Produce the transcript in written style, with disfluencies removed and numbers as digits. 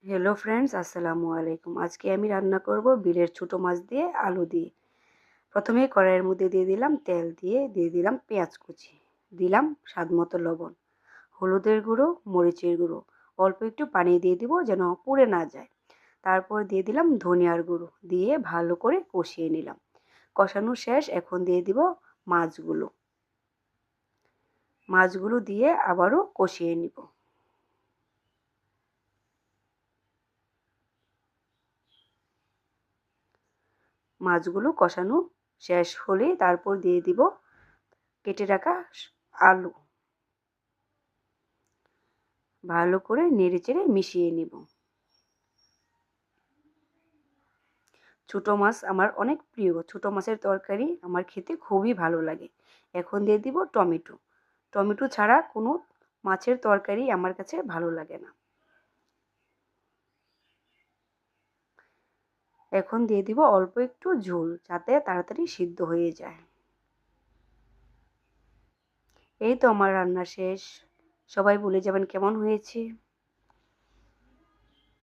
Hello friends, আসসালামু আলাইকুম। আজকে আমি রান্না করব বিলের ছোট মাছ দিয়ে আলু দিয়ে। প্রথমে কড়াইয়ের মধ্যে দিয়ে দিলাম তেল, দিয়ে দিলাম পেঁয়াজ কুচি, দিলাম স্বাদ মতো লবণ, হলুদের গুঁড়ো, মরিচের গুঁড়ো, অল্প একটু পানি দিয়ে দিব যেন পুড়ে না যায়। তারপর দিয়ে দিলাম ধনিয়ার গুঁড়ো, দিয়ে ভালো করে কষিয়ে নিলাম। কষানো শেষ, এখন দিয়ে দিব মাছগুলো। মাছগুলো দিয়ে আবারও কষিয়ে নিব। মাছগুলো কষানো শেষ হলেই তারপর দিয়ে দিব কেটে রাখা আলু। ভালো করে নেড়েচেড়ে মিশিয়ে নিব। ছোট মাছ আমার অনেক প্রিয়। ছোট মাছের তরকারি আমার খেতে খুবই ভালো লাগে। এখন দিয়ে দিব টমেটো। টমেটো ছাড়া কোনো মাছের তরকারি আমার কাছে ভালো লাগে না। এখন দিয়ে দিব অল্প একটু ঝোল, যাতে তাড়াতাড়ি সিদ্ধ হয়ে যায়। এই তো আমার রান্না শেষ। সবাই বলে যাবেন কেমন হয়েছে।